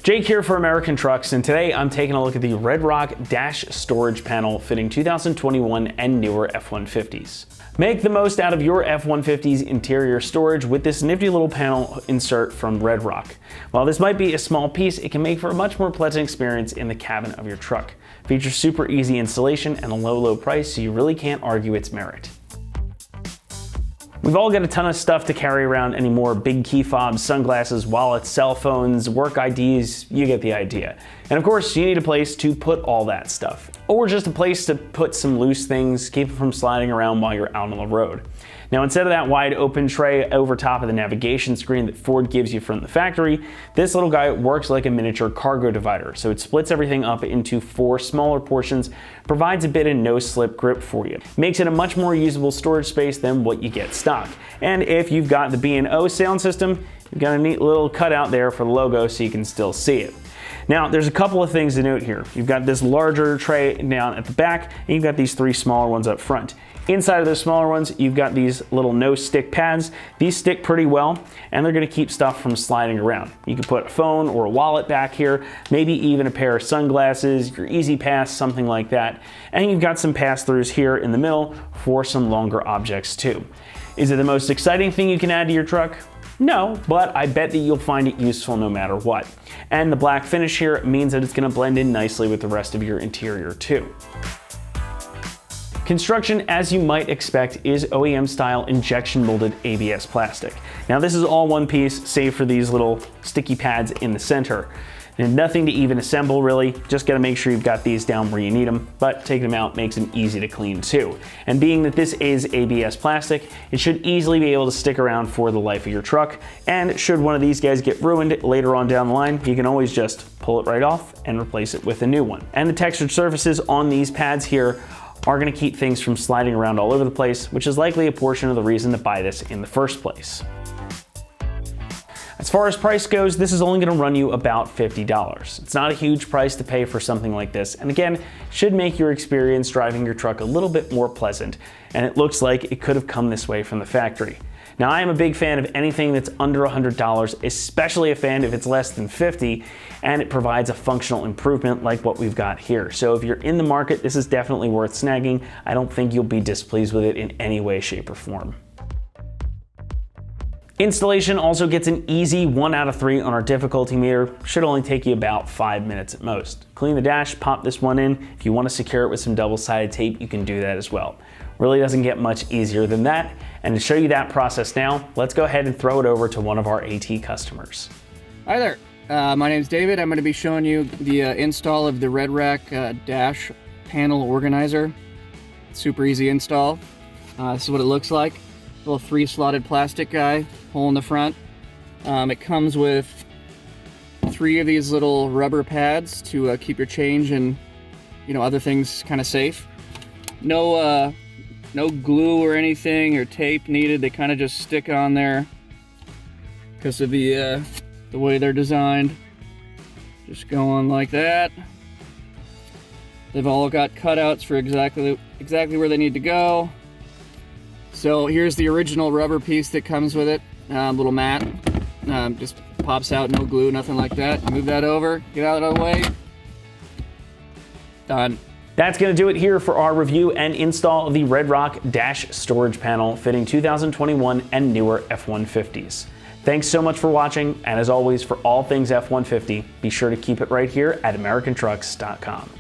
Jake here for American Trucks, and today I'm taking a look at the RedRock Dash Storage Panel fitting 2021 and newer F-150s. Make the most out of your F-150's interior storage with this nifty little panel insert from RedRock. While this might be a small piece, it can make for a much more pleasant experience in the cabin of your truck. Features super easy installation and a low price, so you really can't argue its merit. We've all got a ton of stuff to carry around anymore: big key fobs, sunglasses, wallets, cell phones, work IDs, you get the idea. And of course, you need a place to put all that stuff. Or just a place to put some loose things, keep it from sliding around while you're out on the road. Now, instead of that wide open tray over top of the navigation screen that Ford gives you from the factory, this little guy works like a miniature cargo divider. So it splits everything up into 4 smaller portions, provides a bit of no-slip grip for you. Makes it a much more usable storage space than what you get stock. And if you've got the B&O sound system, you've got a neat little cutout there for the logo so you can still see it. Now, there's a couple of things to note here. You've got this larger tray down at the back, and you've got these 3 smaller ones up front. Inside of those smaller ones, you've got these little no-stick pads. These stick pretty well, and they're gonna keep stuff from sliding around. You can put a phone or a wallet back here, maybe even a pair of sunglasses, your Easy Pass, something like that. And you've got some pass-throughs here in the middle for some longer objects too. Is it the most exciting thing you can add to your truck? No, but I bet that you'll find it useful no matter what. And the black finish here means that it's gonna blend in nicely with the rest of your interior too. Construction, as you might expect, is OEM style injection molded ABS plastic. Now this is all one piece, save for these little sticky pads in the center. And nothing to even assemble really, just gotta make sure you've got these down where you need them, but taking them out makes them easy to clean too. And being that this is ABS plastic, it should easily be able to stick around for the life of your truck. And should one of these guys get ruined later on down the line, you can always just pull it right off and replace it with a new one. And the textured surfaces on these pads here are gonna keep things from sliding around all over the place, which is likely a portion of the reason to buy this in the first place. As far as price goes, this is only gonna run you about $50. It's not a huge price to pay for something like this, and again, should make your experience driving your truck a little bit more pleasant, and it looks like it could have come this way from the factory. Now, I am a big fan of anything that's under $100, especially a fan if it's less than $50, and it provides a functional improvement like what we've got here. So if you're in the market, this is definitely worth snagging. I don't think you'll be displeased with it in any way, shape, or form. Installation also gets an easy 1 out of 3 on our difficulty meter. Should only take you about 5 minutes at most. Clean the dash, pop this one in. If you want to secure it with some double-sided tape, you can do that as well. Really doesn't get much easier than that. And to show you that process now, let's go ahead and throw it over to one of our AT customers. Hi there, my name is David. I'm going to be showing you the install of the RedRock Dash Panel Organizer. Super easy install. This is what it looks like. Little 3-slotted plastic guy, hole in the front. It comes with 3 of these little rubber pads to keep your change and other things kind of safe. No glue or anything or tape needed. They kind of just stick on there because of the way they're designed. Just go on like that. They've all got cutouts for exactly where they need to go. So here's the original rubber piece that comes with it, little mat. Just pops out, no glue, nothing like that. Move that over, get out of the way. Done. That's gonna do it here for our review and install of the RedRock Dash Storage Panel fitting 2021 and newer F-150s. Thanks so much for watching, and as always, for all things F-150, be sure to keep it right here at AmericanTrucks.com.